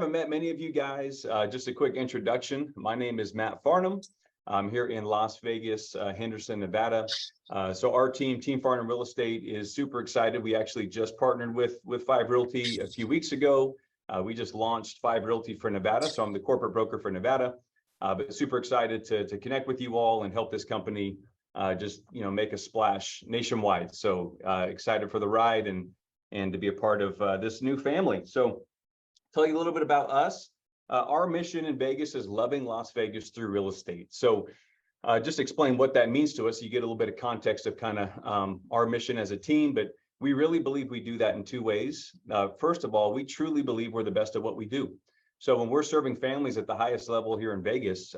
haven't met many of you guys, just a quick introduction. My name is Matt Farnham. I'm here in Las Vegas, Henderson, Nevada. So our Team Farnham Real Estate, is super excited. We actually just partnered with Fiv Realty a few weeks ago. We just launched Fiv Realty for Nevada. So I'm the corporate broker for Nevada, but super excited to connect with you all and help this company just make a splash nationwide. So excited for the ride and to be a part of this new family. So tell you a little bit about us. Our mission in Vegas is loving Las Vegas through real estate. So just explain what that means to us. You get a little bit of context of kind of our mission as a team, but we really believe we do that in two ways. First of all, we truly believe we're the best at what we do. So when we're serving families at the highest level here in Vegas,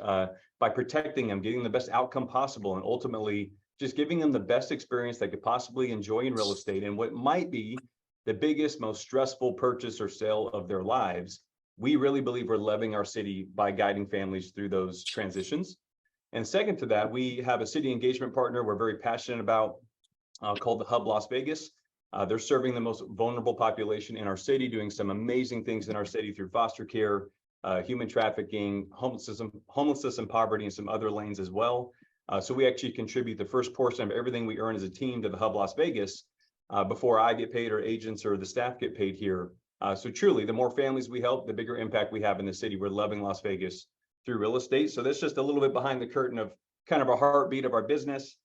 by protecting them, getting the best outcome possible, and ultimately just giving them the best experience they could possibly enjoy in real estate, and what might be the biggest, most stressful purchase or sale of their lives, we really believe we're loving our city by guiding families through those transitions. And second to that, we have a city engagement partner we're very passionate about called the Hub Las Vegas. They're serving the most vulnerable population in our city, doing some amazing things in our city through foster care, human trafficking, homelessness and poverty, and some other lanes as well. So we actually contribute the first portion of everything we earn as a team to the Hub Las Vegas before I get paid or agents or the staff get paid here. So truly, the more families we help, the bigger impact we have in the city. We're loving Las Vegas through real estate. So that's just a little bit behind the curtain of kind of a heartbeat of our business.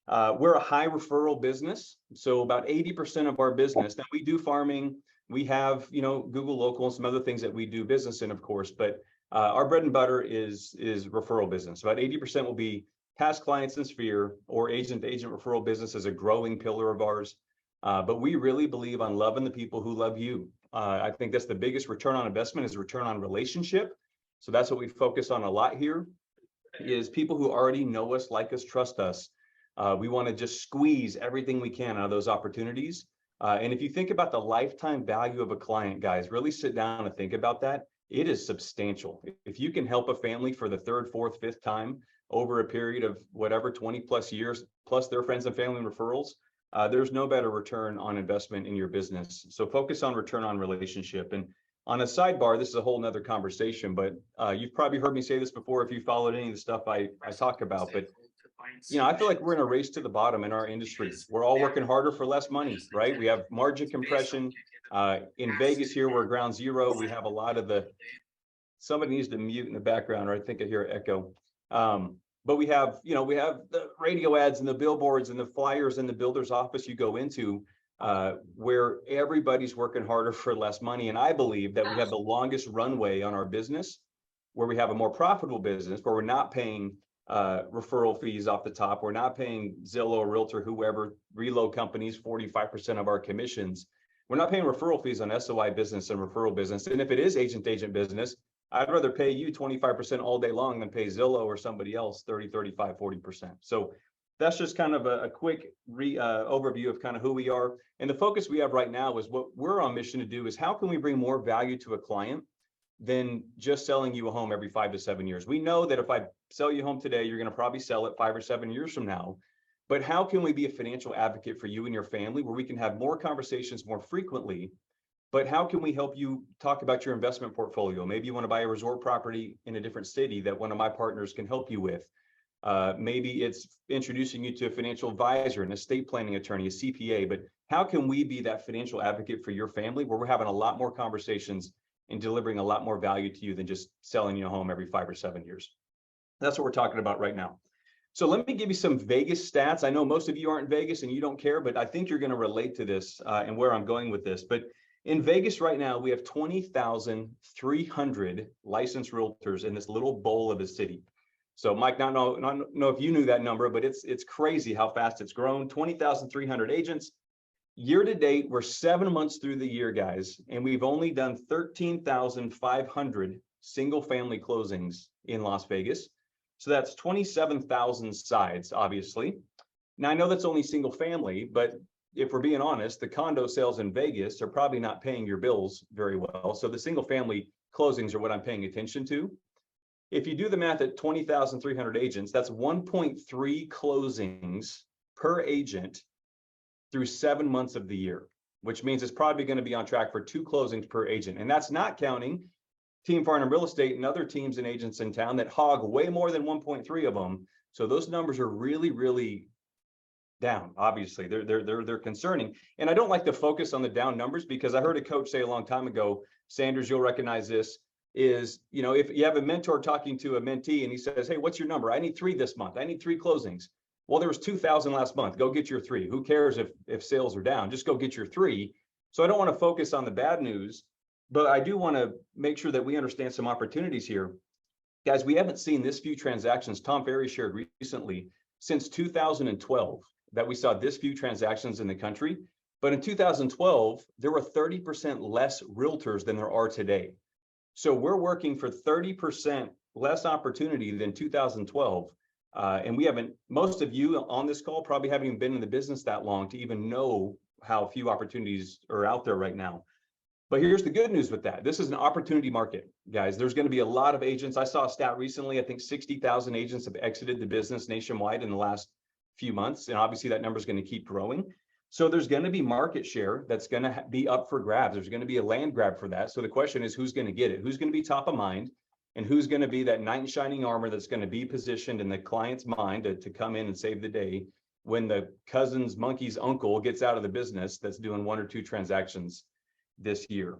We're a high referral business. So about 80% of our business, now we do farming, we have, Google Local and some other things that we do business in, of course, but our bread and butter is referral business. About 80% will be past clients in Sphere, or agent-to-agent referral business is a growing pillar of ours. But we really believe on loving the people who love you. I think that's the biggest return on investment, is return on relationship. So that's what we focus on a lot here, is people who already know us, like us, trust us. We want to just squeeze everything we can out of those opportunities. And if you think about the lifetime value of a client, guys, really sit down and think about that. It is substantial. If you can help a family for the third, fourth, fifth time over a period of whatever, 20 plus years, plus their friends and family and referrals, there's no better return on investment in your business. So focus on return on relationship. And on a sidebar, this is a whole nother conversation, but you've probably heard me say this before if you followed any of the stuff I talk about. But I feel like we're in a race to the bottom in our industry. We're all working harder for less money, right? We have margin compression. In Vegas here, we're ground zero. We have a lot of somebody needs to mute in the background, or I think I hear echo. But we have the radio ads and the billboards and the flyers in the builder's office you go into, where everybody's working harder for less money. And I believe that we have the longest runway on our business, where we have a more profitable business, where we're not paying referral fees off the top. We're not paying Zillow or Realtor, whoever, reload companies, 45% of our commissions. We're not paying referral fees on SOI business and referral business. And if it is agent-to-agent business, I'd rather pay you 25% all day long than pay Zillow or somebody else 30, 35, 40%. So that's just kind of a quick overview of kind of who we are. And the focus we have right now is what we're on mission to do is how can we bring more value to a client than just selling you a home every 5 to 7 years. We know that if I sell you a home today, you're going to probably sell it 5 or 7 years from now. But how can we be a financial advocate for you and your family, where we can have more conversations more frequently? But how can we help you talk about your investment portfolio? Maybe you want to buy a resort property in a different city that one of my partners can help you with. Maybe it's introducing you to a financial advisor, an estate planning attorney, a CPA. But how can we be that financial advocate for your family, where we're having a lot more conversations and delivering a lot more value to you than just selling you a home every 5 or 7 years? That's what we're talking about right now. So let me give you some Vegas stats. I know most of you aren't in Vegas and you don't care, but I think you're going to relate to this and where I'm going with this. But in Vegas right now, we have 20,300 licensed realtors in this little bowl of a city. So Mike, not know if you knew that number, but it's crazy how fast it's grown. 20,300 agents. Year to date, we're 7 months through the year, guys, and we've only done 13,500 single family closings in Las Vegas. So that's 27,000 sides, obviously. Now, I know that's only single family, but if we're being honest, the condo sales in Vegas are probably not paying your bills very well. So the single family closings are what I'm paying attention to. If you do the math at 20,300 agents, that's 1.3 closings per agent through 7 months of the year, which means it's probably going to be on track for 2 closings per agent. And that's not counting Team Farnham Real Estate and other teams and agents in town that hog way more than 1.3 of them. So those numbers are really, really down. Obviously, they're concerning. And I don't like to focus on the down numbers, because I heard a coach say a long time ago, Sanders, you'll recognize this, is, you know, if you have a mentor talking to a mentee and he says, hey, what's your number? I need 3 this month. I need 3 closings. Well, there was 2,000 last month. Go get your 3. Who cares if sales are down? Just go get your 3. So I don't want to focus on the bad news, but I do want to make sure that we understand some opportunities here. Guys, we haven't seen this few transactions. Tom Ferry shared recently since 2012 that we saw this few transactions in the country. But in 2012, there were 30% less realtors than there are today. So we're working for 30% less opportunity than 2012. And we haven't, most of you on this call probably haven't even been in the business that long to even know how few opportunities are out there right now. But here's the good news with that. This is an opportunity market, guys. There's going to be a lot of agents. I saw a stat recently. I think 60,000 agents have exited the business nationwide in the last few months. And obviously that number is going to keep growing. So there's going to be market share that's going to be up for grabs. There's going to be a land grab for that. So the question is, who's going to get it? Who's going to be top of mind? And who's going to be that knight in shining armor that's going to be positioned in the client's mind to come in and save the day when the cousin's monkey's uncle gets out of the business that's doing 1 or 2 transactions this year.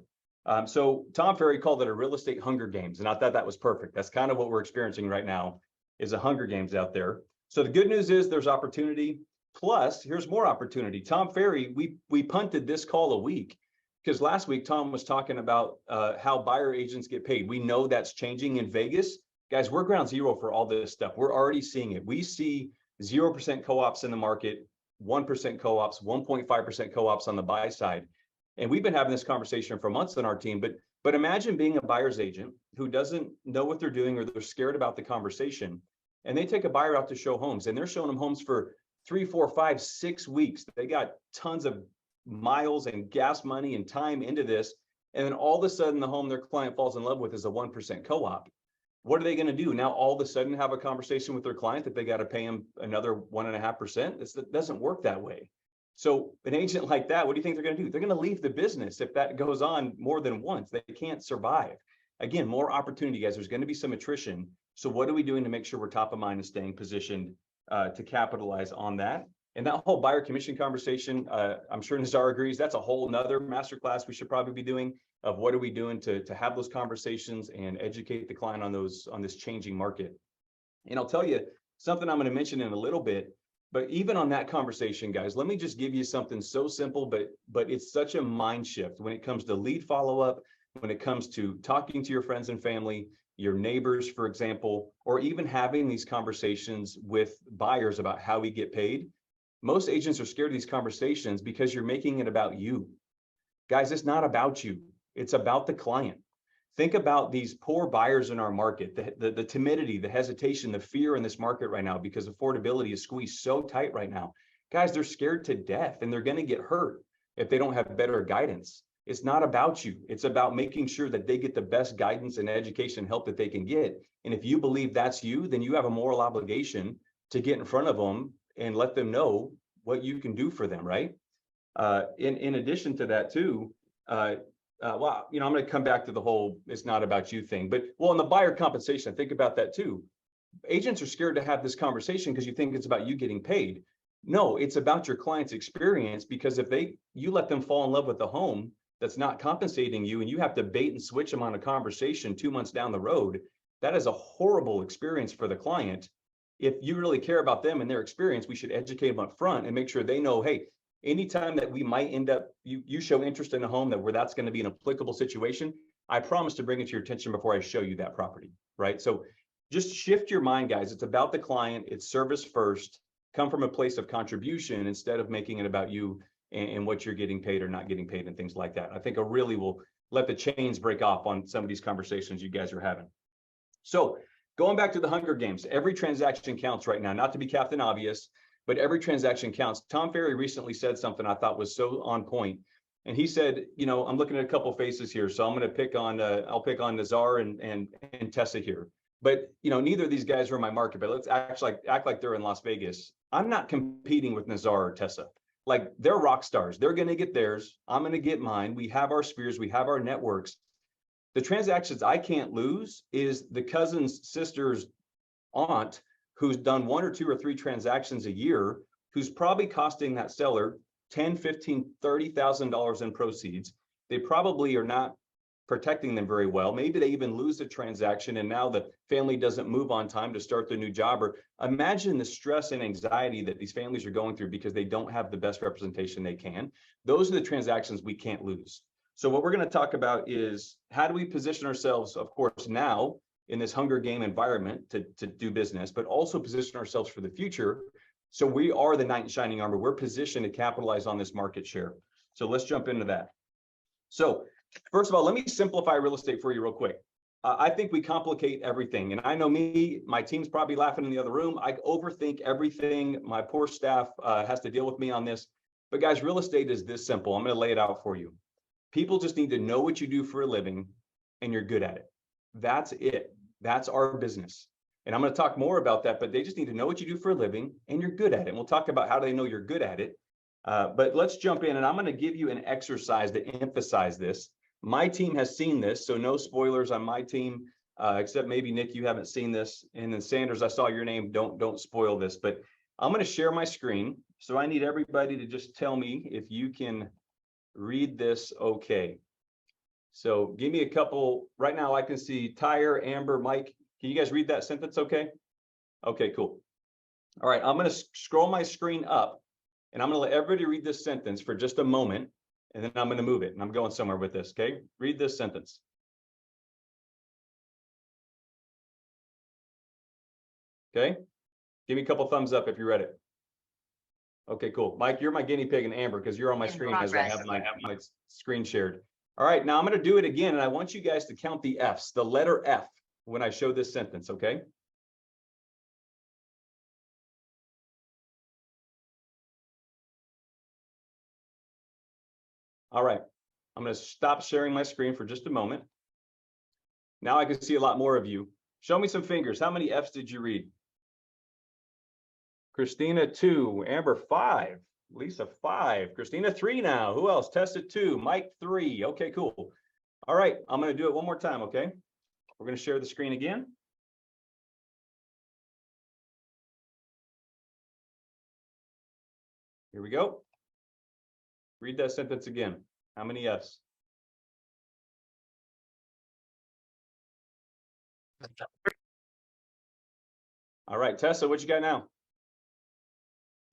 So Tom Ferry called it a real estate Hunger Games, and I thought that was perfect. That's kind of what we're experiencing right now, is a Hunger Games out there. So the good news is there's opportunity. Plus, here's more opportunity. Tom Ferry, we punted this call a week, because last week Tom was talking about how buyer agents get paid. We know that's changing in Vegas. Guys, we're ground zero for all this stuff. We're already seeing it. We see 0% co-ops in the market, 1% co-ops, 1.5% co-ops on the buy side. And we've been having this conversation for months on our team, but imagine being a buyer's agent who doesn't know what they're doing, or they're scared about the conversation, and they take a buyer out to show homes, and they're showing them homes for 3, 4, 5, 6 weeks. They got tons of miles and gas money and time into this. And then all of a sudden the home their client falls in love with is a 1% co-op. What are they going to do now? All of a sudden have a conversation with their client that they got to pay them another 1.5%? It doesn't work that way. So an agent like that, what do you think they're going to do? They're going to leave the business if that goes on more than once. They can't survive. Again, more opportunity, guys. There's going to be some attrition. So what are we doing to make sure we're top of mind and staying positioned to capitalize on that? And that whole buyer commission conversation, I'm sure Nazar agrees, that's a whole nother masterclass we should probably be doing, of what are we doing to have those conversations and educate the client on this changing market. And I'll tell you something I'm going to mention in a little bit, but even on that conversation, guys, let me just give you something so simple, but it's such a mind shift when it comes to lead follow-up, when it comes to talking to your friends and family, your neighbors, for example, or even having these conversations with buyers about how we get paid. Most agents are scared of these conversations because you're making it about you. Guys, it's not about you. It's about the client. Think about these poor buyers in our market, the timidity, the hesitation, the fear in this market right now, because affordability is squeezed so tight right now. Guys, they're scared to death, and they're going to get hurt if they don't have better guidance. It's not about you. It's about making sure that they get the best guidance and education and help that they can get. And if you believe that's you, then you have a moral obligation to get in front of them and let them know what you can do for them, right? In addition to that too, well, I'm going to come back to the whole "it's not about you" thing, but in the buyer compensation, think about that too. Agents are scared to have this conversation because you think it's about you getting paid. No, it's about your client's experience, because if you let them fall in love with the home that's not compensating you, and you have to bait and switch them on a conversation 2 months down the road, that is a horrible experience for the client. If you really care about them and their experience, we should educate them up front and make sure they know, hey, anytime that we might end up, you show interest in a home where that's going to be an applicable situation, I promise to bring it to your attention before I show you that property, right? So just shift your mind, guys. It's about the client. It's service first. Come from a place of contribution instead of making it about you and what you're getting paid or not getting paid and things like that. I think it really will let the chains break off on some of these conversations you guys are having. So going back to the Hunger Games, every transaction counts right now, not to be Captain Obvious, but every transaction counts. Tom Ferry recently said something I thought was so on point. And he said, I'm looking at a couple faces here, so I'm going to pick on, I'll pick on Nazar and Tessa here. But, neither of these guys are in my market, but let's act like they're in Las Vegas. I'm not competing with Nazar or Tessa. Like, they're rock stars. They're going to get theirs. I'm going to get mine. We have our spheres. We have our networks. The transactions I can't lose is the cousin's sister's aunt who's done 1 or 2 or 3 transactions a year, who's probably costing that seller $10, $15, $30,000 in proceeds. They probably are not protecting them very well. Maybe they even lose the transaction and now the family doesn't move on time to start the new job. Or imagine the stress and anxiety that these families are going through because they don't have the best representation they can. Those are the transactions we can't lose. So what we're going to talk about is how do we position ourselves, of course, now in this Hunger Game environment to do business, but also position ourselves for the future. So we are the knight in shining armor. We're positioned to capitalize on this market share. So let's jump into that. So first of all, let me simplify real estate for you real quick. I think we complicate everything. And I know me, my team's probably laughing in the other room. I overthink everything. My poor staff has to deal with me on this. But guys, real estate is this simple. I'm going to lay it out for you. People just need to know what you do for a living and you're good at it. That's it. That's our business. And I'm going to talk more about that, but they just need to know what you do for a living and you're good at it. And we'll talk about how they know you're good at it. But let's jump in and I'm going to give you an exercise to emphasize this. My team has seen this, so no spoilers on my team, except maybe Nick, you haven't seen this. And then Sanders, I saw your name. Don't spoil this, but I'm going to share my screen. So I need everybody to just tell me if you can read this okay. So give me a couple. Right now I can see Tyre, Amber, Mike. Can you guys read that sentence okay? Okay, cool. All right, I'm going to scroll my screen up and I'm going to let everybody read this sentence for just a moment and then I'm going to move it and I'm going somewhere with this, okay? Read this sentence. Okay? Give me a couple thumbs up if you read it. Okay, cool. Mike, you're my guinea pig and Amber because you're on my screen as I have my screen shared. All right, now I'm going to do it again, and I want you guys to count the F's, the letter F, when I show this sentence, okay? All right, I'm going to stop sharing my screen for just a moment. Now I can see a lot more of you. Show me some fingers. How many F's did you read? Christina, 2. Amber, 5. Lisa, 5. Christina, 3 now. Who else? Tessa, 2. Mike, 3. Okay, cool. All right, I'm going to do it one more time, okay? We're going to share the screen again. Here we go. Read that sentence again. How many F's? All right, Tessa, what you got now?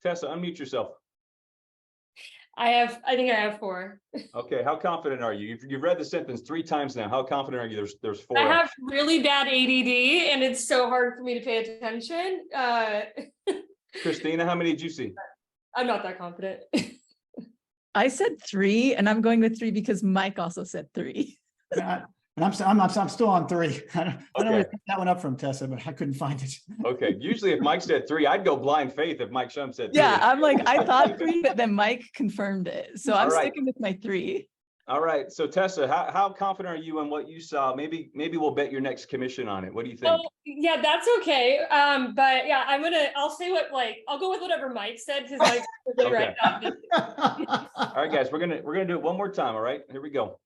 Tessa, unmute yourself. I think I have 4. Okay, how confident are you? You've read the sentence 3 times now. How confident are you? There's 4. I have really bad ADD, and it's so hard for me to pay attention. Christina, how many did you see? I'm not that confident. I said 3, and I'm going with 3 because Mike also said 3. And I'm still on 3. I don't really pick that one up from Tessa, but I couldn't find it. Okay, usually if Mike said 3, I'd go blind faith if Mike Shum said 3. Yeah, I'm like, I thought 3, but then Mike confirmed it. So I'm sticking with my 3. All right, so Tessa, how confident are you in what you saw? Maybe we'll bet your next commission on it. What do you think? Oh, yeah, that's okay. But yeah, I'll go with whatever Mike said because Mike's really right now. All right, guys, we're gonna do it one more time. All right, here we go.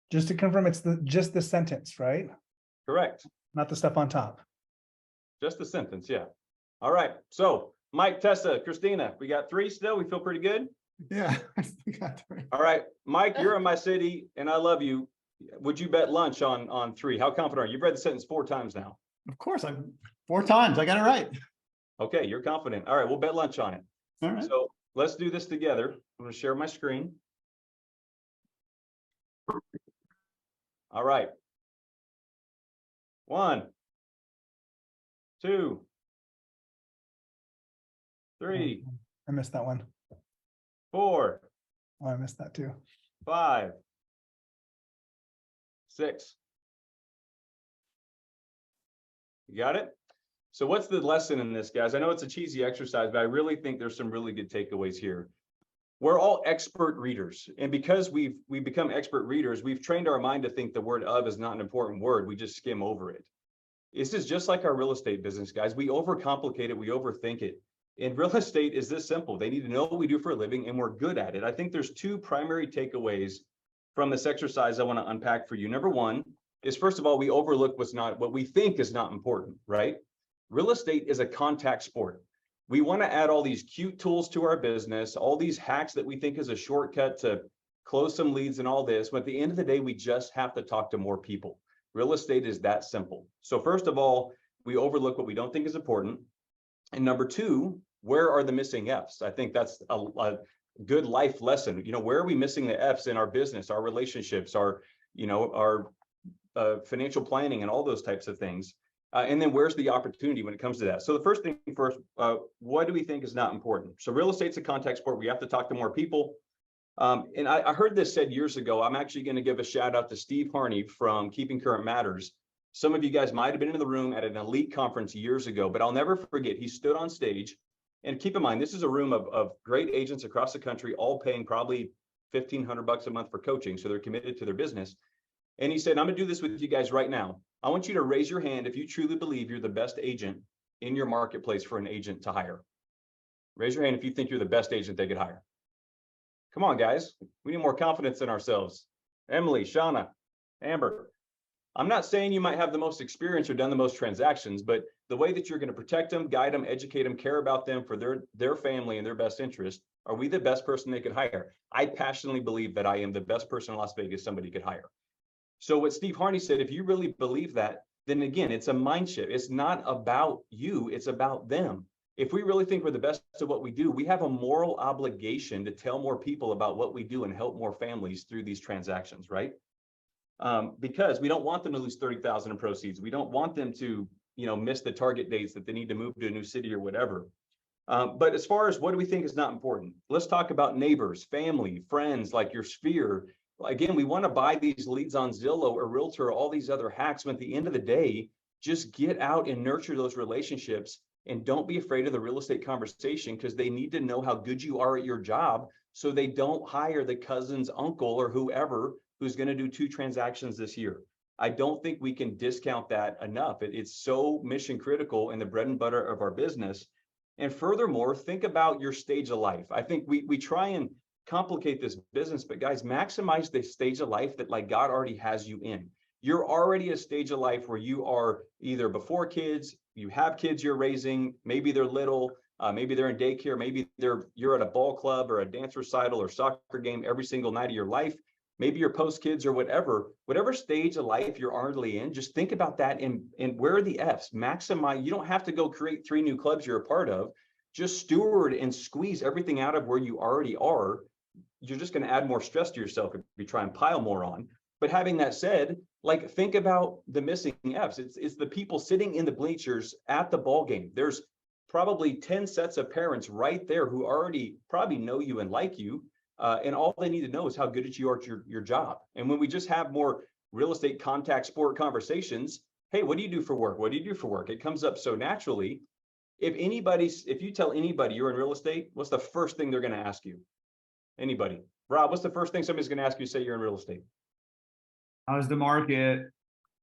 Just to confirm, it's just the sentence, right? Correct. Not the stuff on top. Just the sentence, yeah. All right. So Mike, Tessa, Christina, we got 3 still. We feel pretty good. Yeah, I got 3. All right, Mike, you're in my city, and I love you. Would you bet lunch on 3? How confident are you? You've read the sentence 4 times now. Of course, 4 times. I got it right. Okay, you're confident. All right, we'll bet lunch on it. All right. So let's do this together. I'm going to share my screen. All right. 1, 2, 3. I missed that one. 4. Oh, I missed that too. 5, 6. You got it? So what's the lesson in this, guys? I know it's a cheesy exercise, but I really think there's some really good takeaways here. We're all expert readers. And because we've become expert readers, we've trained our mind to think the word of is not an important word. We just skim over it. This is just like our real estate business, guys. We overcomplicate it. We overthink it. In real estate is this simple. They need to know what we do for a living and we're good at it. I think there's two primary takeaways from this exercise I want to unpack for you. Number one is, first of all, we overlook what we think is not important, right? Real estate is a contact sport. We want to add all these cute tools to our business, all these hacks that we think is a shortcut to close some leads and all this. But at the end of the day, we just have to talk to more people. Real estate is that simple. So first of all, we overlook what we don't think is important. And number two, where are the missing F's? I think that's a good life lesson. Where are we missing the F's in our business, our relationships, our financial planning and all those types of things? And then where's the opportunity when it comes to that? So the first thing first, what do we think is not important? So real estate's a contact sport. We have to talk to more people. And I heard this said years ago. I'm actually going to give a shout out to Steve Harney from Keeping Current Matters. Some of you guys might have been in the room at an elite conference years ago, but I'll never forget, he stood on stage. And keep in mind, this is a room of great agents across the country, all paying probably $1,500 a month for coaching. So they're committed to their business. And he said, I'm gonna do this with you guys right now. I want you to raise your hand if you truly believe you're the best agent in your marketplace for an agent to hire. Raise your hand if you think you're the best agent they could hire. Come on, guys. We need more confidence in ourselves. Emily, Shauna, Amber. I'm not saying you might have the most experience or done the most transactions, but the way that you're going to protect them, guide them, educate them, care about them for their family and their best interest, are we the best person they could hire? I passionately believe that I am the best person in Las Vegas somebody could hire. So what Steve Harney said, if you really believe that, then again, it's a mind shift. It's not about you, it's about them. If we really think we're the best at what we do, we have a moral obligation to tell more people about what we do and help more families through these transactions, right? Because we don't want them to lose 30,000 in proceeds. We don't want them to, miss the target dates that they need to move to a new city or whatever. But as far as what do we think is not important, let's talk about neighbors, family, friends, like your sphere. Again, we want to buy these leads on Zillow or Realtor, all these other hacks. But at the end of the day, just get out and nurture those relationships and don't be afraid of the real estate conversation, because they need to know how good you are at your job so they don't hire the cousin's uncle or whoever who's going to do 2 transactions this year. I don't think we can discount that enough. It's so mission critical in the bread and butter of our business. And furthermore, think about your stage of life. I think we try and complicate this business, but guys, maximize the stage of life that like God already has you in. You're already a stage of life where you are either before kids, you have kids you're raising, maybe they're little, maybe they're in daycare, maybe you're at a ball club or a dance recital or soccer game every single night of your life. Maybe you're post kids or whatever stage of life you're already in, just think about that and where are the F's? Maximize. You don't have to go create 3 new clubs you're a part of. Just steward and squeeze everything out of where you already are. You're just going to add more stress to yourself if you try and pile more on. But having that said, like, think about the missing F's. It's the people sitting in the bleachers at the ball game. There's probably 10 sets of parents right there who already probably know you and like you. And all they need to know is how good you are at your job. And when we just have more real estate contact sport conversations, hey, what do you do for work? What do you do for work? It comes up so naturally. If you tell anybody you're in real estate, what's the first thing they're going to ask you? Anybody? Rob, what's the first thing somebody's going to ask you, say you're in real estate? How's the market?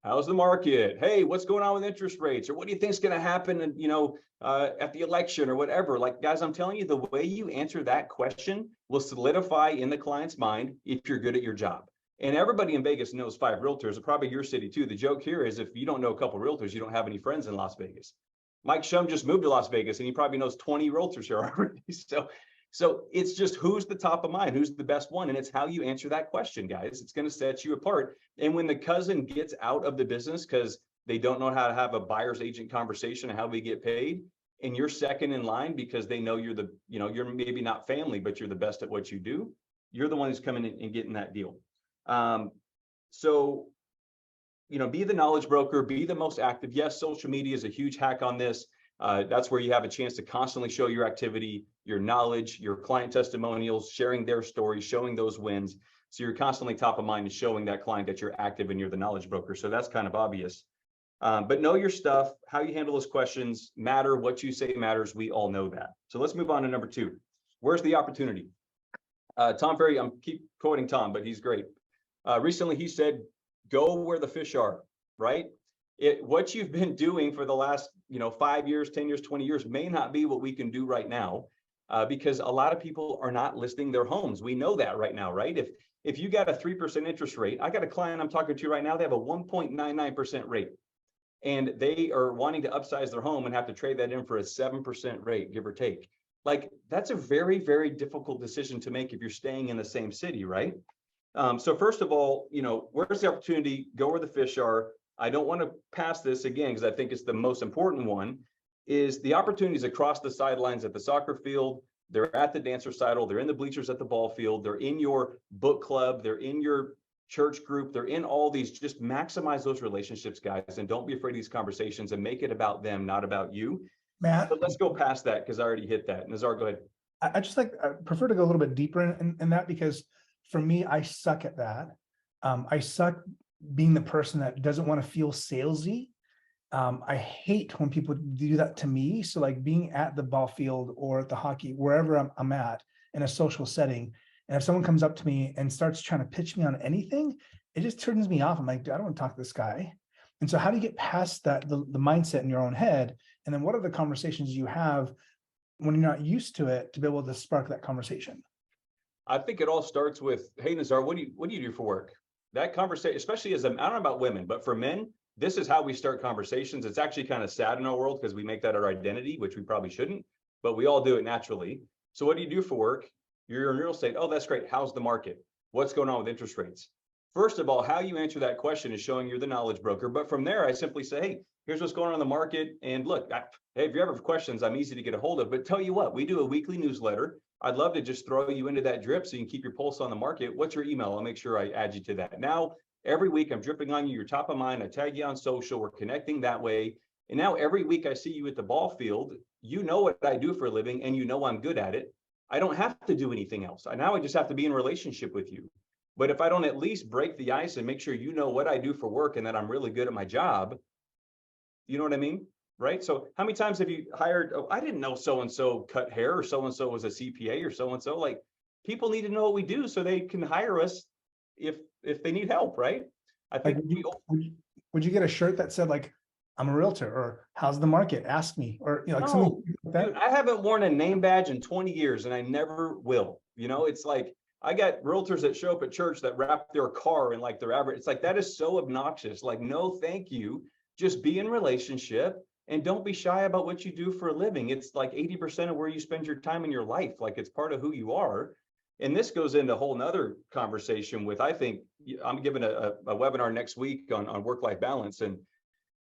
How's the market? Hey, what's going on with interest rates? Or what do you think is going to happen, at the election or whatever? Like, guys, I'm telling you, the way you answer that question will solidify in the client's mind if you're good at your job. And everybody in Vegas knows 5 realtors, probably your city too. The joke here is if you don't know a couple of realtors, you don't have any friends in Las Vegas. Mike Shum just moved to Las Vegas and he probably knows 20 realtors here already. So it's just who's the top of mind, who's the best one. And it's how you answer that question, guys. It's going to set you apart. And when the cousin gets out of the business because they don't know how to have a buyer's agent conversation and how we get paid, and you're second in line because they know you're you're maybe not family, but you're the best at what you do, you're the one who's coming in and getting that deal. So, be the knowledge broker, be the most active. Yes, social media is a huge hack on this. That's where you have a chance to constantly show your activity, your knowledge, your client testimonials, sharing their stories, showing those wins. So you're constantly top of mind and showing that client that you're active and you're the knowledge broker. So that's kind of obvious. But know your stuff, how you handle those questions matter, what you say matters. We all know that. So let's move on to number 2. Where's the opportunity? Tom Ferry, I'm keep quoting Tom, but he's great. Recently he said, go where the fish are, right? what you've been doing for the last, 5 years, 10 years, 20 years may not be what we can do right now, because a lot of people are not listing their homes. We know that right now, right? If you got a 3% interest rate, I got a client I'm talking to right now, they have a 1.99% rate. And they are wanting to upsize their home and have to trade that in for a 7% rate, give or take. Like, that's a very, very difficult decision to make if you're staying in the same city, right? So first of all, where's the opportunity? Go where the fish are. I don't want to pass this again, because I think it's the most important one, is the opportunities across the sidelines at the soccer field. They're at the dance recital. They're in the bleachers at the ball field. They're in your book club. They're in your church group. They're in all these. Just maximize those relationships, guys, and don't be afraid of these conversations, and make it about them, not about you. Matt, But let's go past that, because I already hit that. Nazar, go ahead. I prefer to go a little bit deeper in that, because for me, I suck at that. I suck being the person that doesn't want to feel salesy. I hate when people do that to me. So like being at the ball field or at the hockey, wherever I'm at in a social setting, and if someone comes up to me and starts trying to pitch me on anything, it just turns me off. I'm like, dude, I don't want to talk to this guy. And so how do you get past that, the mindset in your own head? And then what are the conversations you have when you're not used to it to be able to spark that conversation? I think it all starts with, hey, Nazar, what do you do for work? That conversation, especially as I don't know about women, but for men, this is how we start conversations. It's actually kind of sad in our world, because we make that our identity, which we probably shouldn't, but we all do it naturally. So what do you do for work? You're in real estate. Oh, that's great. How's the market? What's going on with interest rates? First of all, how you answer that question is showing you're the knowledge broker. But from there, I simply say, hey, here's what's going on in the market. And look, hey, if you ever have questions, I'm easy to get a hold of. But tell you what, we do a weekly newsletter. I'd love to just throw you into that drip so you can keep your pulse on the market. What's your email? I'll make sure I add you to that. Now, every week I'm dripping on you. You're top of mind. I tag you on social. We're connecting that way. And now every week I see you at the ball field. You know what I do for a living, and you know I'm good at it. I don't have to do anything else. Now I just have to be in relationship with you. But if I don't at least break the ice and make sure you know what I do for work and that I'm really good at my job, you know what I mean? Right? So how many times have you hired, oh, I didn't know so-and-so cut hair, or so-and-so was a CPA, or so-and-so. Like, people need to know what we do so they can hire us if they need help, right? I think like, would you get a shirt that said like, I'm a realtor, or how's the market? Ask me, or like something like that. Dude, I haven't worn a name badge in 20 years and I never will. It's like, I got realtors that show up at church that wrap their car in like their average. It's like, that is so obnoxious. Like, no, thank you. Just be in relationship and don't be shy about what you do for a living. It's like 80% of where you spend your time in your life. Like, it's part of who you are. And this goes into a whole nother conversation with, I think I'm giving a webinar next week on work-life balance. And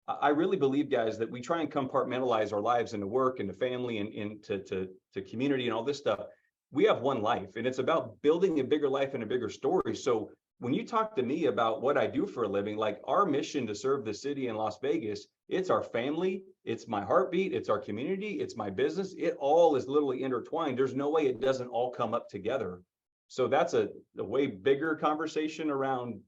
I really believe, guys, that we try and compartmentalize our lives into work, into family, and into community and all this stuff. We have one life, and it's about building a bigger life and a bigger story. So when you talk to me about what I do for a living, like our mission to serve the city in Las Vegas, it's our family, it's my heartbeat, it's our community, it's my business. It all is literally intertwined. There's no way it doesn't all come up together. So that's a way bigger conversation around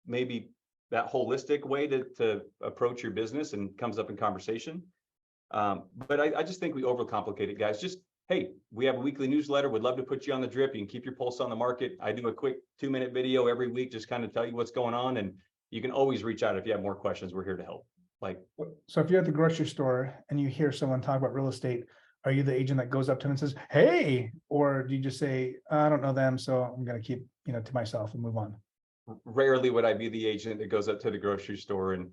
maybe that holistic way to approach your business, and comes up in conversation. But I just think we overcomplicate it, guys. Just, hey, we have a weekly newsletter. Would love to put you on the drip. You can keep your pulse on the market. I do a quick 2-minute video every week, just kind of tell you what's going on. And you can always reach out if you have more questions. We're here to help. Like, so if you're at the grocery store and you hear someone talk about real estate, are you the agent that goes up to them and says, hey, or do you just say, I don't know them, so I'm going to keep, to myself and move on? Rarely would I be the agent that goes up to the grocery store. And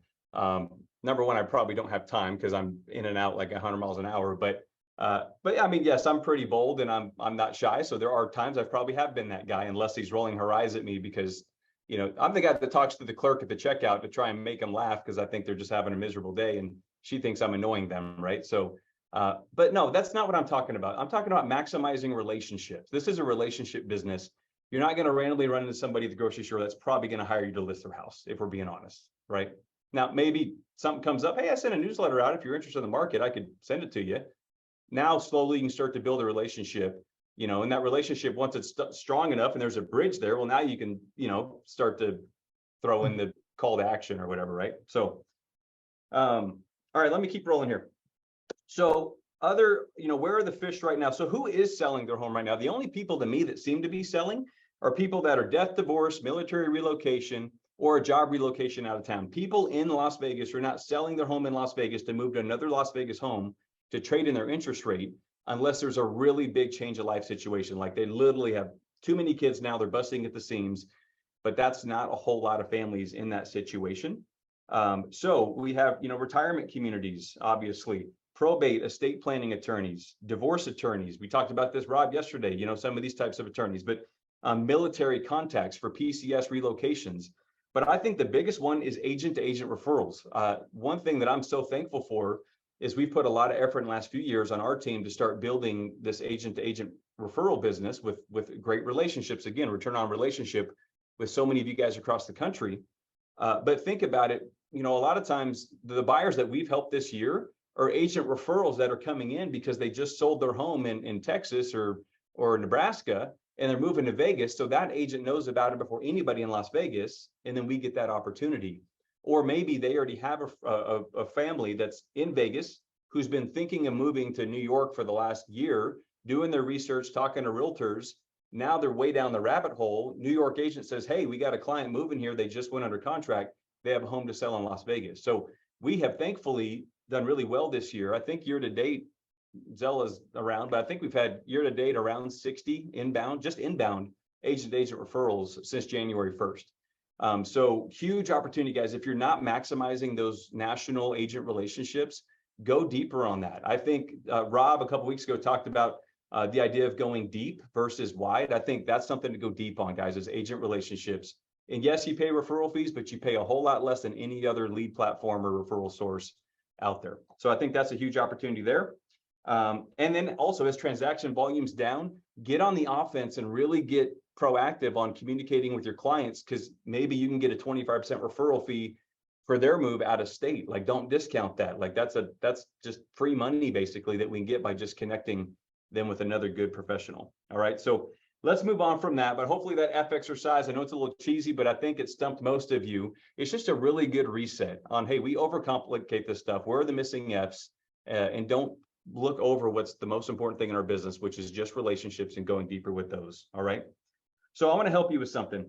number one, I probably don't have time because I'm in and out like 100 miles an hour. But I mean, yes, I'm pretty bold and I'm not shy. So there are times I probably have been that guy, unless he's rolling her eyes at me because, I'm the guy that talks to the clerk at the checkout to try and make them laugh because I think they're just having a miserable day and she thinks I'm annoying them, right? So, but no, that's not what I'm talking about. I'm talking about maximizing relationships. This is a relationship business. You're not going to randomly run into somebody at the grocery store that's probably going to hire you to list their house, if we're being honest, right? Now, maybe something comes up. Hey, I sent a newsletter out. If you're interested in the market, I could send it to you. Now, slowly you can start to build a relationship, and that relationship, once it's strong enough and there's a bridge there, well, now you can, start to throw in the call to action or whatever, right? So, all right, let me keep rolling here. So where are the fish right now? So who is selling their home right now? The only people to me that seem to be selling are people that are death, divorce, military relocation, or a job relocation out of town. People in Las Vegas are not selling their home in Las Vegas to move to another Las Vegas home to trade in their interest rate unless there's a really big change of life situation. Like they literally have too many kids now, they're busting at the seams, but that's not a whole lot of families in that situation. So we have, retirement communities, obviously, probate, estate planning attorneys, divorce attorneys. We talked about this, Rob, yesterday, some of these types of attorneys, but military contacts for PCS relocations. But I think the biggest one is agent to agent referrals. One thing that I'm so thankful for is we've put a lot of effort in the last few years on our team to start building this agent to agent referral business with great relationships. Again, return on relationship with so many of you guys across the country. But think about it, a lot of times the buyers that we've helped this year are agent referrals that are coming in because they just sold their home in Texas or Nebraska, and they're moving to Vegas. So that agent knows about it before anybody in Las Vegas, and then we get that opportunity. Or maybe they already have a family that's in Vegas who's been thinking of moving to New York for the last year, doing their research, talking to realtors. Now they're way down the rabbit hole. New York agent says, hey, we got a client moving here. They just went under contract. They have a home to sell in Las Vegas. So we have thankfully done really well this year. I think year to date, Zella's around, but I think we've had year to date around 60 inbound agent to agent referrals since January 1st. So huge opportunity, guys. If you're not maximizing those national agent relationships, go deeper on that. I think Rob a couple weeks ago talked about the idea of going deep versus wide. I think that's something to go deep on, guys, is agent relationships. And yes, you pay referral fees, but you pay a whole lot less than any other lead platform or referral source out there. So I think that's a huge opportunity there. And then also as transaction volume's down, get on the offense and really get proactive on communicating with your clients, because maybe you can get a 25% referral fee for their move out of state. Like, don't discount that. Like that's just free money basically that we can get by just connecting them with another good professional. All right. So let's move on from that, but hopefully that F exercise, I know it's a little cheesy, but I think it stumped most of you. It's just a really good reset on, hey, we overcomplicate this stuff. Where are the missing F's? And don't look over what's the most important thing in our business, which is just relationships and going deeper with those. All right. So I want to help you with something.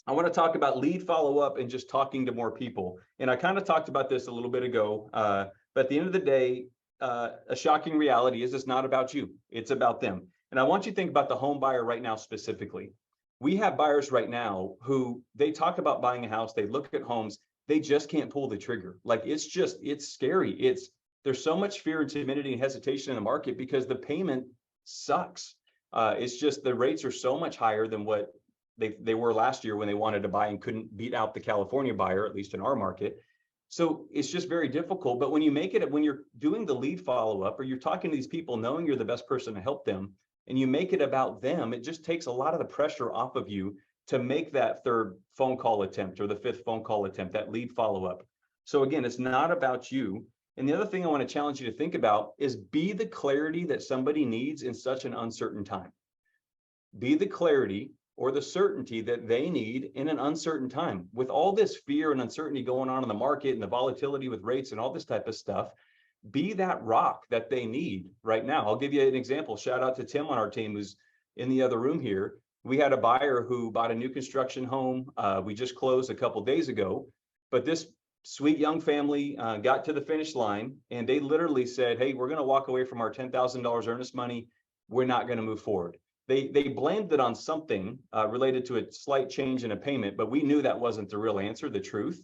I want to talk about lead follow-up and just talking to more people. And I kind of talked about this a little bit ago, but at the end of the day, a shocking reality is it's not about you. It's about them. And I want you to think about the home buyer right now specifically. We have buyers right now who they talk about buying a house, they look at homes, they just can't pull the trigger. Like it's scary. There's so much fear and timidity and hesitation in the market because the payment sucks. It's just the rates are so much higher than what they were last year when they wanted to buy and couldn't beat out the California buyer, at least in our market. So it's just very difficult. But when you're doing the lead follow-up or you're talking to these people knowing you're the best person to help them, and you make it about them, it just takes a lot of the pressure off of you to make that third phone call attempt or the fifth phone call attempt, that lead follow-up. So again, it's not about you. And the other thing I want to challenge you to think about is be the clarity that somebody needs in such an uncertain time. Be the clarity or the certainty that they need in an uncertain time. With all this fear and uncertainty going on in the market and the volatility with rates and all this type of stuff, be that rock that they need right now. I'll give you an example. Shout out to Tim on our team who's in the other room here. We had a buyer who bought a new construction home. We just closed a couple days ago, but this sweet young family got to the finish line and they literally said, hey, we're going to walk away from our $10,000 earnest money. We're not going to move forward. They blamed it on something related to a slight change in a payment, but we knew that wasn't the real answer, the truth.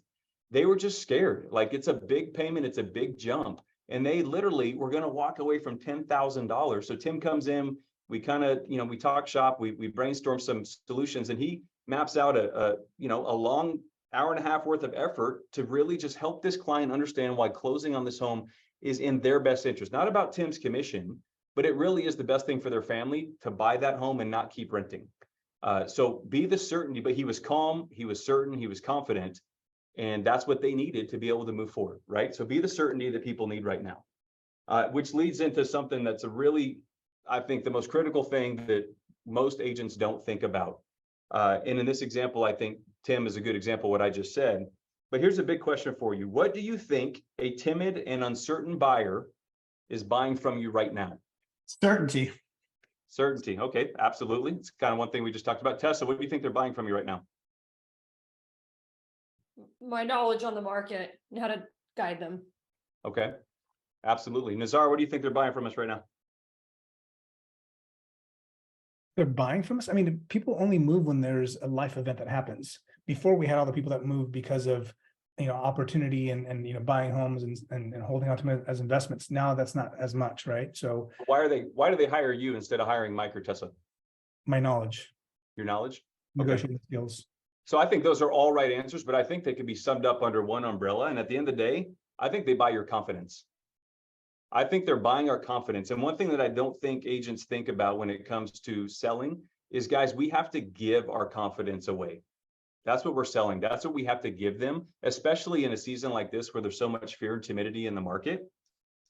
They were just scared. Like, it's a big payment. It's a big jump. And they literally were going to walk away from $10,000. So Tim comes in, we kind of, we talk shop, we brainstorm some solutions, and he maps out a long hour and a half worth of effort to really just help this client understand why closing on this home is in their best interest. Not about Tim's commission, but it really is the best thing for their family to buy that home and not keep renting. So be the certainty, but he was calm, he was certain, he was confident. And that's what they needed to be able to move forward, right? So be the certainty that people need right now, which leads into something that's a really, I think, the most critical thing that most agents don't think about. And in this example, I think Tim is a good example of what I just said. But here's a big question for you. What do you think a timid and uncertain buyer is buying from you right now? Certainty. Certainty. Okay, absolutely. It's kind of one thing we just talked about. Tessa, what do you think they're buying from you right now? my knowledge on the market and how to guide them. Okay, absolutely. Nazar, what do you think they're buying from us right now? They're buying from us. I mean, people only move when there's a life event that happens. Before, we had all the people that moved because of, opportunity and buying homes and holding on to them as investments. Now that's not as much, right? So Why do they hire you instead of hiring Mike or Tessa? my knowledge, Your knowledge? negotiating skills. So I think those are all right answers, but I think they could be summed up under one umbrella. And at the end of the day, I think they buy your confidence. I think they're buying our confidence. And one thing that I don't think agents think about when it comes to selling is, guys, we have to give our confidence away. That's what we're selling. That's what we have to give them, especially in a season like this where there's so much fear and timidity in the market.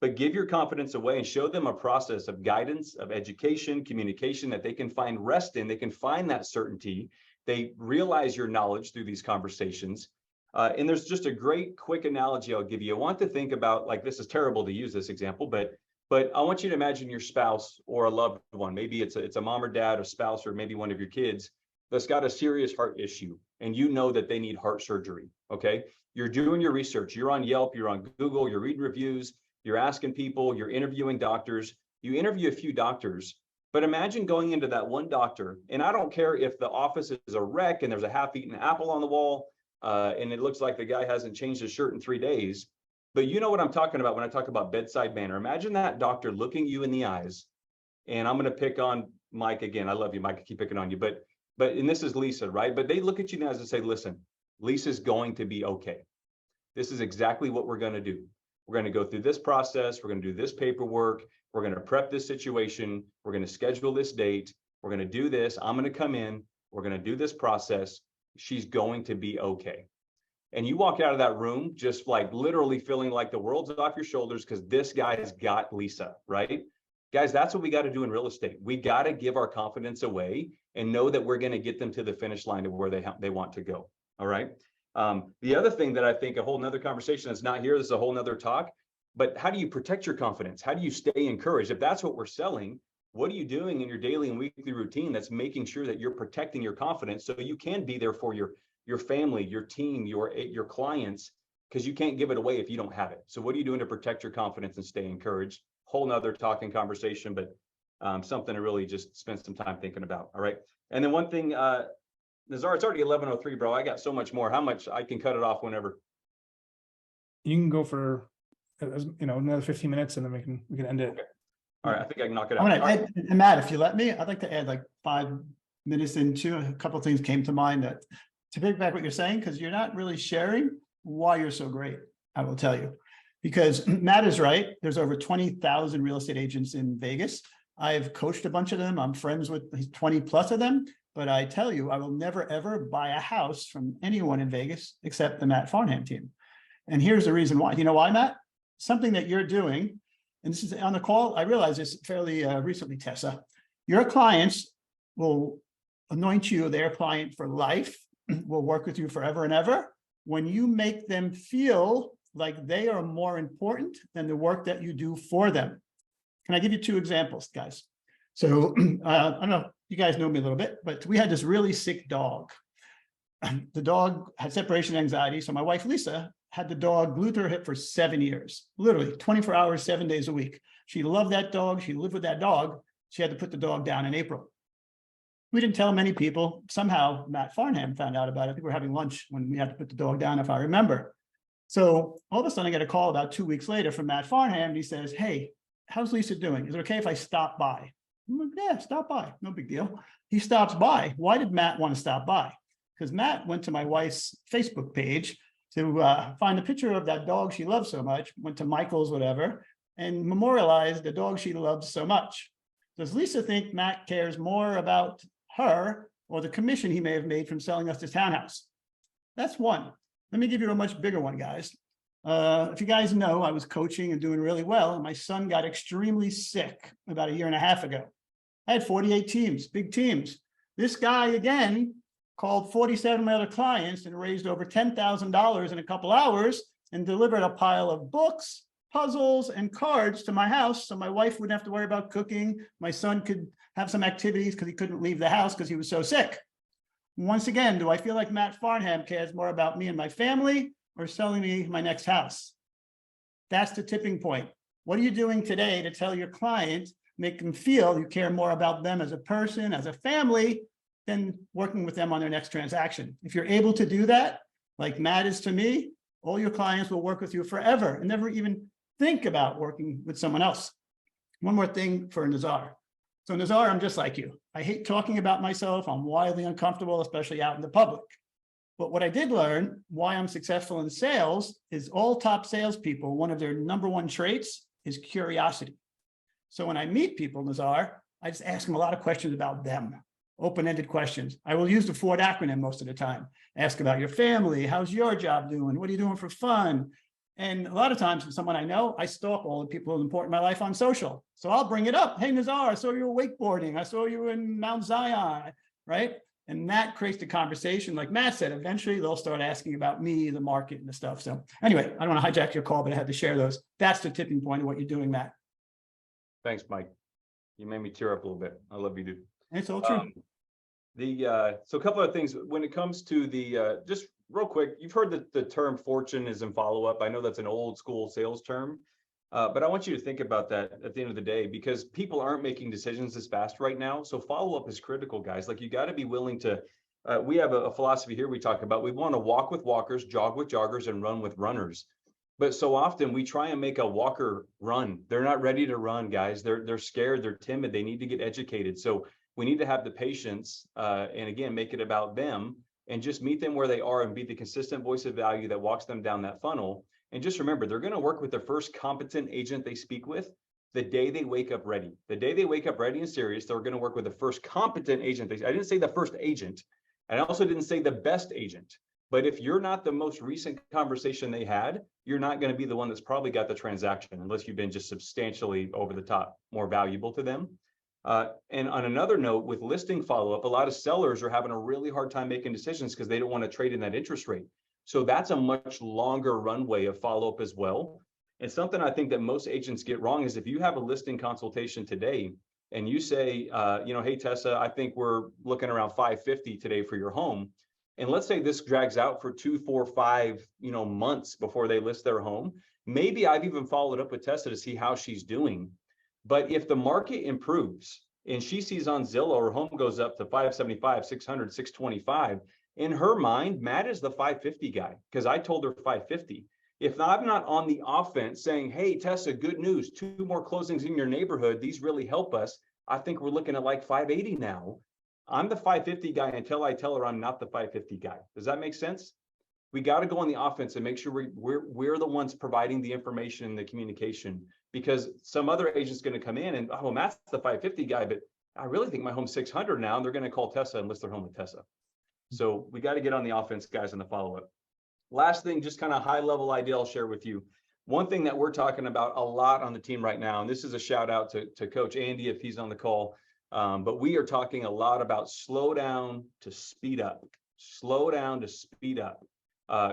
But give your confidence away and show them a process of guidance, of education, communication that they can find rest in. They can find that certainty. They realize your knowledge through these conversations. And there's just a great quick analogy I'll give you. I want to think about, like, this is terrible to use this example, but I want you to imagine your spouse or a loved one. Maybe it's a mom or dad, a spouse, or maybe one of your kids that's got a serious heart issue, and you know that they need heart surgery. Okay. You're doing your research. You're on Yelp, you're on Google, you're reading reviews, you're asking people, you're interviewing doctors. You interview a few doctors, but imagine going into that one doctor, and I don't care if the office is a wreck and there's a half-eaten apple on the wall, and it looks like the guy hasn't changed his shirt in 3 days. But you know what I'm talking about when I talk about bedside manner. Imagine that doctor looking you in the eyes, and I'm going to pick on Mike again. I love you, Mike. I keep picking on you, but and this is Lisa, right? But they look at you in the eyes and say, listen, Lisa's going to be okay. This is exactly what we're going to do. We're going to go through this process. We're going to do this paperwork. We're going to prep this situation. We're going to schedule this date. We're going to do this. I'm going to come in. We're going to do this process. She's going to be okay. And you walk out of that room just like literally feeling like the world's off your shoulders because this guy has got Lisa, right? Guys, that's what we got to do in real estate. We got to give our confidence away and know that we're going to get them to the finish line of where they want to go. All right. The other thing that I think a whole nother conversation that's not here, this is a whole nother talk, but how do you protect your confidence? How do you stay encouraged? If that's what we're selling, what are you doing in your daily and weekly routine that's making sure that you're protecting your confidence so you can be there for your family, your team, your clients, because you can't give it away if you don't have it. So what are you doing to protect your confidence and stay encouraged? Whole nother talking conversation, but something to really just spend some time thinking about. All right. And then one thing, Nazar, it's already 11:03, bro. I got so much more. How much? I can cut it off whenever. You can go for, another 15 minutes and then we can end it. Okay. All right. I think I can knock it I'm out. gonna add, and Matt, if you let me, I'd like to add like 5 minutes into a couple of things came to mind that to piggyback what you're saying, because you're not really sharing why you're so great. I will tell you, because Matt is right. There's over 20,000 real estate agents in Vegas. I've coached a bunch of them. I'm friends with 20 plus of them. But I tell you, I will never, ever buy a house from anyone in Vegas except the Matt Farnham team. And here's the reason why. You know why, Matt? Something that you're doing, and this is on the call, I realized this fairly recently, Tessa. Your clients will anoint you their client for life, will work with you forever and ever. When you make them feel like they are more important than the work that you do for them. Can I give you 2 examples, guys? So I don't know, you guys know me a little bit, but we had this really sick dog. The dog had separation anxiety. So my wife, Lisa, had the dog glued to her hip for 7 years, literally 24 hours, 7 days a week. She loved that dog. She lived with that dog. She had to put the dog down in April. We didn't tell many people. Somehow Matt Farnham found out about it. I think we were having lunch when we had to put the dog down, if I remember. So all of a sudden I get a call about 2 weeks later from Matt Farnham. And he says, hey, how's Lisa doing? Is it okay if I stop by? I'm like, yeah, stop by. No big deal. He stops by. Why did Matt want to stop by? Because Matt went to my wife's Facebook page to find a picture of that dog she loves so much, went to Michael's, whatever, and memorialized the dog she loves so much. Does Lisa think Matt cares more about her or the commission he may have made from selling us this townhouse? That's one. Let me give you a much bigger one, guys. If you guys know, I was coaching and doing really well, and my son got extremely sick about 1.5 years ago. I had 48 teams, big teams. This guy, again, called 47 of my other clients and raised over $10,000 in a couple hours and delivered a pile of books, puzzles, and cards to my house so my wife wouldn't have to worry about cooking. My son could have some activities because he couldn't leave the house because he was so sick. Once again, do I feel like Matt Farnham cares more about me and my family or selling me my next house? That's the tipping point. What are you doing today to tell your client, make them feel you care more about them as a person, as a family, than working with them on their next transaction? If you're able to do that, like Matt is to me, all your clients will work with you forever and never even think about working with someone else. One more thing for Nazar. So Nazar, I'm just like you. I hate talking about myself. I'm wildly uncomfortable, especially out in the public. But what I did learn, why I'm successful in sales, is all top salespeople, one of their number one traits is curiosity. So when I meet people, Nazar, I just ask them a lot of questions about them, open-ended questions. I will use the Ford acronym most of the time. Ask about your family. How's your job doing? What are you doing for fun? And a lot of times, with someone I know, I stalk all the people important in my life on social. So I'll bring it up. Hey, Nazar, I saw you were wakeboarding. I saw you in Mount Zion, right? And that creates the conversation. Like Matt said, eventually they'll start asking about me, the market, and the stuff. So anyway, I don't want to hijack your call, but I had to share those. That's the tipping point of what you're doing, Matt. Thanks, Mike. You made me tear up a little bit. I love you, dude. It's all true. So a couple of things when it comes to the just real quick, you've heard the term fortune is in follow-up. I know that's an old school sales term, but I want you to think about that at the end of the day, because people aren't making decisions as fast right now. So follow-up is critical, guys. Like, you got to be willing to, we have a philosophy here we talk about, we want to walk with walkers, jog with joggers, and run with runners. But so often we try and make a walker run. They're not ready to run, guys. They're scared, they're timid, they need to get educated. So we need to have the patience, and again, make it about them and just meet them where they are and be the consistent voice of value that walks them down that funnel. And just remember, they're going to work with the first competent agent they speak with the day they wake up ready. The day they wake up ready and serious, they're going to work with the first competent agent. I didn't say the first agent, and I also didn't say the best agent. But if you're not the most recent conversation they had, you're not going to be the one that's probably got the transaction, unless you've been just substantially over the top, more valuable to them. And on another note, with listing follow-up, a lot of sellers are having a really hard time making decisions because they don't want to trade in that interest rate. So that's a much longer runway of follow-up as well. And something I think that most agents get wrong is if you have a listing consultation today and you say, hey, Tessa, I think we're looking around 550 today for your home. And let's say this drags out for 2, 4, 5, months before they list their home. Maybe I've even followed up with Tessa to see how she's doing. But if the market improves and she sees on Zillow her home goes up to 575, 600, 625, in her mind, Matt is the 550 guy because I told her 550. If I'm not on the offense saying, hey, Tessa, good news, 2 more closings in your neighborhood, these really help us. I think we're looking at like 580 now. I'm the 550 guy until I tell her I'm not the 550 guy. Does that make sense? We got to go on the offense and make sure we're the ones providing the information and the communication, because some other agent's going to come in and, oh, Matt's the 550 guy, but I really think my home's 600 now, and they're going to call Tessa and list their home with Tessa. So we got to get on the offense, guys, in the follow-up. Last thing, just kind of high-level idea I'll share with you. One thing that we're talking about a lot on the team right now, and this is a shout out to Coach Andy if he's on the call, but we are talking a lot about slow down to speed up. Slow down to speed up.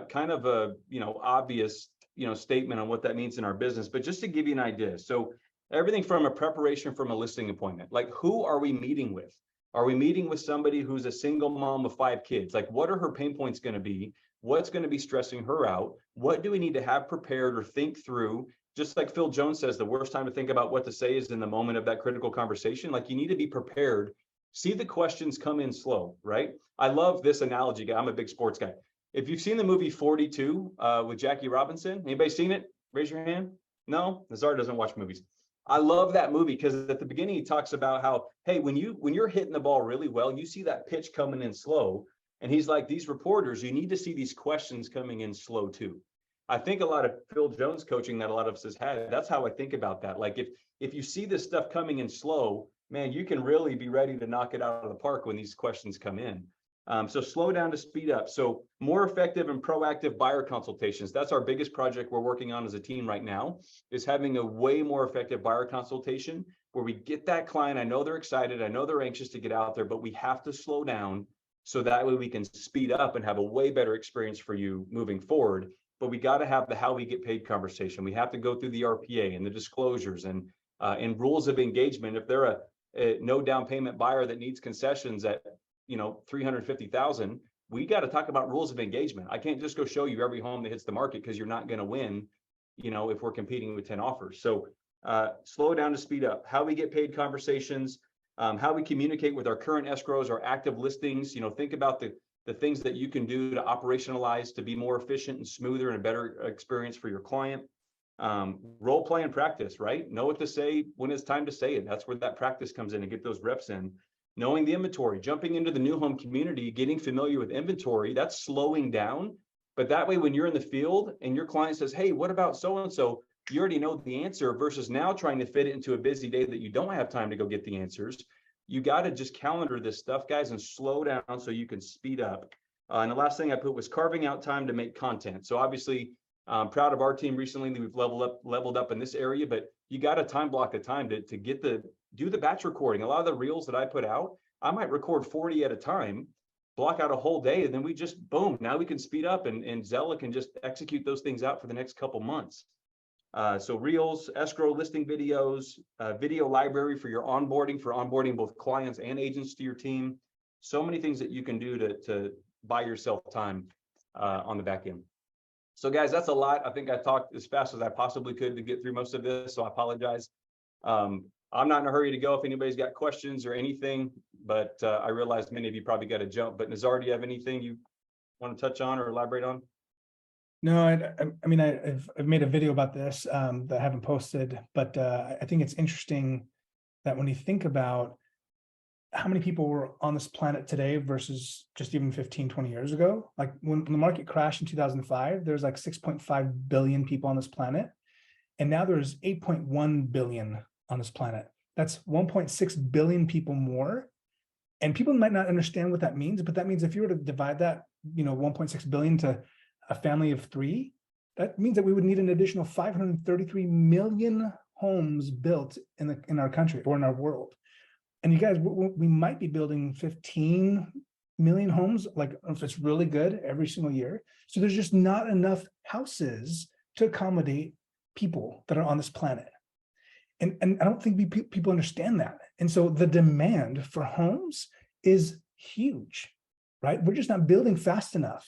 Kind of a obvious statement on what that means in our business, but just to give you an idea. So everything from a preparation from a listing appointment, like who are we meeting with? Are we meeting with somebody who's a single mom of 5 kids? Like, what are her pain points going to be? What's going to be stressing her out? What do we need to have prepared or think through? Just like Phil Jones says, the worst time to think about what to say is in the moment of that critical conversation. Like, you need to be prepared. See the questions come in slow, right? I love this analogy, guy. I'm a big sports guy. If you've seen the movie 42 with Jackie Robinson, anybody seen it? Raise your hand. No, Nazar doesn't watch movies. I love that movie because at the beginning he talks about how, hey, when you're hitting the ball really well, you see that pitch coming in slow. And he's like, these reporters, you need to see these questions coming in slow too. I think a lot of Phil Jones coaching that a lot of us has had, that's how I think about that. Like if you see this stuff coming in slow, man, you can really be ready to knock it out of the park when these questions come in. So slow down to speed up. So more effective and proactive buyer consultations. That's our biggest project we're working on as a team right now, is having a way more effective buyer consultation where we get that client. I know they're excited. I know they're anxious to get out there, but we have to slow down so that way we can speed up and have a way better experience for you moving forward. But we got to have the how we get paid conversation. We have to go through the RPA and the disclosures and rules of engagement. If they're a no down payment buyer that needs concessions at 350,000, we got to talk about rules of engagement. I can't just go show you every home that hits the market, because you're not going to win, if we're competing with 10 offers. So slow down to speed up. How we get paid conversations, how we communicate with our current escrows, our active listings. Think about the things that you can do to operationalize to be more efficient and smoother and a better experience for your client. Role play and practice, right? Know what to say when it's time to say it. That's where that practice comes in, and get those reps in. Knowing the inventory, jumping into the new home community, getting familiar with inventory, that's slowing down. But that way, when you're in the field and your client says, hey, what about so-and-so? You already know the answer, versus now trying to fit it into a busy day that you don't have time to go get the answers. You got to just calendar this stuff, guys, and slow down so you can speed up. And the last thing I put was carving out time to make content. So obviously, I'm proud of our team recently that we've leveled up in this area, but you got to time block the time to do the batch recording. A lot of the reels that I put out, I might record 40 at a time, block out a whole day, and then we just, boom, now we can speed up, and Zella can just execute those things out for the next couple months. So reels, escrow listing videos, video library for your onboarding, for onboarding both clients and agents to your team. So many things that you can do to buy yourself time on the back end. So guys, that's a lot. I think I talked as fast as I possibly could to get through most of this, so I apologize. I'm not in a hurry to go if anybody's got questions or anything, but I realize many of you probably got to jump. But Nazar, do you have anything you want to touch on or elaborate on? No, I mean, I've made a video about this that I haven't posted, but I think it's interesting that when you think about how many people were on this planet today versus just even 15, 20 years ago, like when the market crashed in 2005, there's like 6.5 billion people on this planet. And now there's 8.1 billion on this planet. That's 1.6 billion people more. And people might not understand what that means, but that means if you were to divide that, 1.6 billion to a family of 3, that means that we would need an additional 533 million homes built in our country or in our world. And you guys, we might be building 15 million homes, like if it's really good, every single year. So there's just not enough houses to accommodate people that are on this planet. And I don't think people understand that. And so the demand for homes is huge, right? We're just not building fast enough.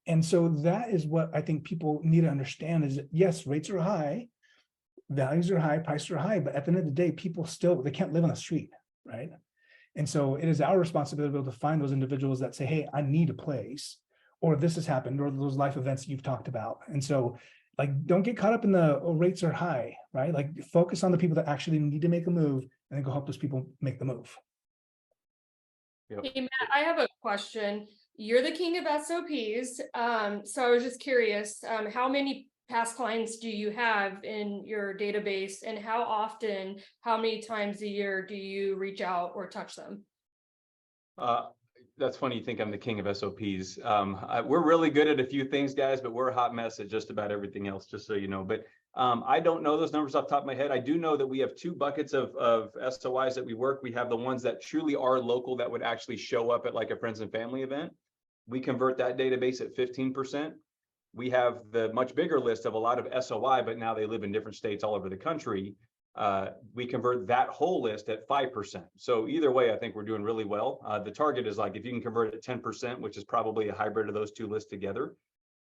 And so that is what I think people need to understand is that, yes, rates are high, values are high, prices are high, but at the end of the day, people they can't live on the street, right? And so it is our responsibility to find those individuals that say, hey, I need a place, or this has happened, or those life events you've talked about. And so don't get caught up in the rates are high, right? Focus on the people that actually need to make a move, and then go help those people make the move. Yep. Hey, Matt, I have a question. You're the king of SOPs. So I was just curious, how many past clients do you have in your database, and how often, how many times a year do you reach out or touch them? That's funny. You think I'm the king of SOPs. We're really good at a few things, guys, but we're a hot mess at just about everything else, just so you know. But I don't know those numbers off the top of my head. I do know that we have 2 buckets of SOIs that we work. We have the ones that truly are local, that would actually show up at like a friends and family event. We convert that database at 15%. We have the much bigger list of a lot of SOI, but now they live in different states all over the country. We convert that whole list at 5%. So either way, I think we're doing really well. The target is like if you can convert it at 10%, which is probably a hybrid of those 2 lists together.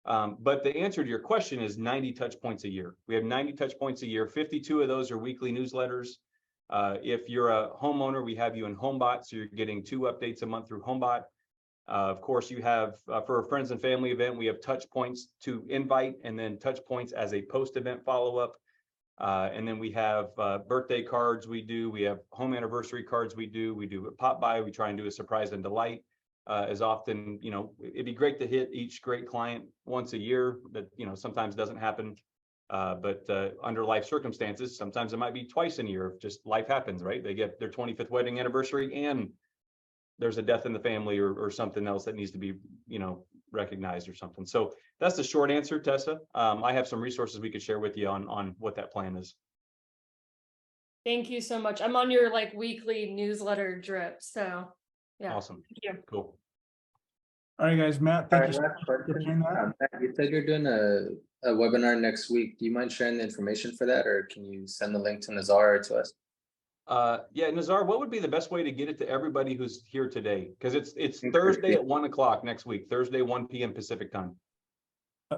But the answer to your question is 90 touch points a year. We have 90 touch points a year. 52 of those are weekly newsletters. If you're a homeowner, we have you in HomeBot, so you're getting 2 updates a month through HomeBot. Of course, you have for a friends and family event, we have touch points to invite, and then touch points as a post-event follow-up. And then we have birthday cards we have home anniversary cards we do a pop by, we try and do a surprise and delight as often, it'd be great to hit each great client once a year, that, sometimes doesn't happen. But under life circumstances, sometimes it might be twice a year, just life happens, right? They get their 25th wedding anniversary and there's a death in the family or something else that needs to be, recognized or something. So that's the short answer, Tessa. I have some resources we could share with you on what that plan is. Thank you so much. I'm on your weekly newsletter drip. So yeah. Awesome. Thank you. Cool. All right, guys, Matt, thank you so much Last for question. doing that. Matt, you said you're doing a webinar next week. Do you mind sharing the information for that, or can you send the link to Nazar or to us? Yeah, Nazar, what would be the best way to get it to everybody who's here today? Because it's Thursday at 1 o'clock next week, Thursday, 1 p.m. Pacific time.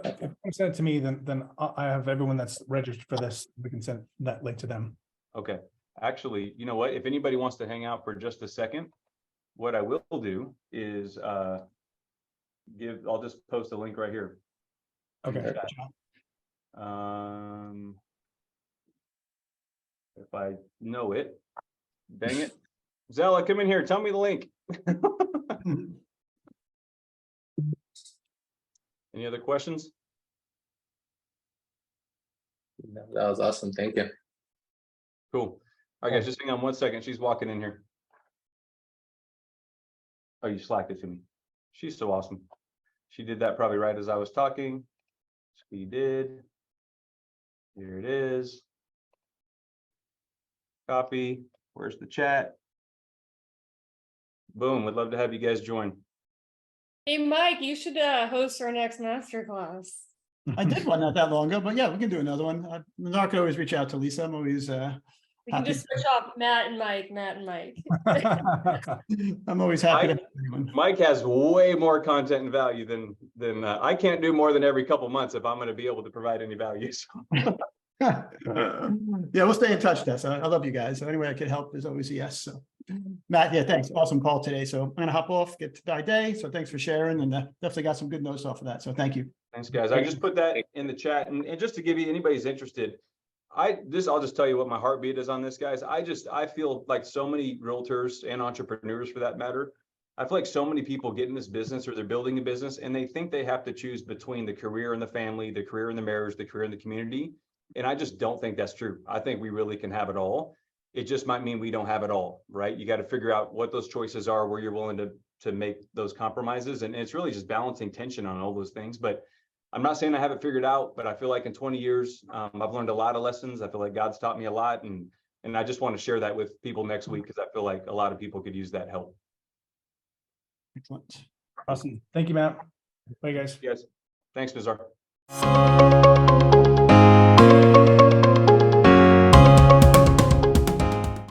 If you send it to me, then I have everyone that's registered for this. We can send that link to them. Okay, actually, you know what? If anybody wants to hang out for just a second, what I will do is I'll just post a link right here. Okay. If I know it, dang it. Zella, come in here, tell me the link. Any other questions? That was awesome. Thank you. Cool. All right, guys, just hang on 1 second. She's walking in here. Oh, you slacked it to me. She's so awesome. She did that probably right as I was talking. She did. Here it is. Copy. Where's the chat? Boom. Would love to have you guys join. Hey, Mike, you should host our next masterclass. I did one not that long ago, but yeah, we can do another one. Nazar could always reach out to Lisa. I'm always We can happy. just switch off Matt and Mike, Matt and Mike. I'm always happy to have anyone. Mike has way more content and value than I can't do more than every couple months if I'm going to be able to provide any value. So. Yeah, we'll stay in touch, Tess. I love you guys. So any way I could help is always a yes. So Matt, yeah, thanks. Awesome call today. So I'm gonna hop off, get to my day. So thanks for sharing, and definitely got some good notes off of that. So thank you. Thanks, guys. I just put that in the chat, and just to give you anybody's interested, I'll just tell you what my heartbeat is on this, guys. I feel like so many realtors and entrepreneurs, for that matter, I feel like so many people get in this business or they're building a business and they think they have to choose between the career and the family, the career and the marriage, the career and the community. And I just don't think that's true. I think we really can have it all. It just might mean we don't have it all, right? You got to figure out what those choices are, where you're willing to make those compromises. And it's really just balancing tension on all those things. But I'm not saying I have it figured out, but I feel like in 20 years, I've learned a lot of lessons. I feel like God's taught me a lot. And I just want to share that with people next week because I feel like a lot of people could use that help. Excellent. Awesome. Thank you, Matt. Bye, guys. Yes. Thanks, Nazar.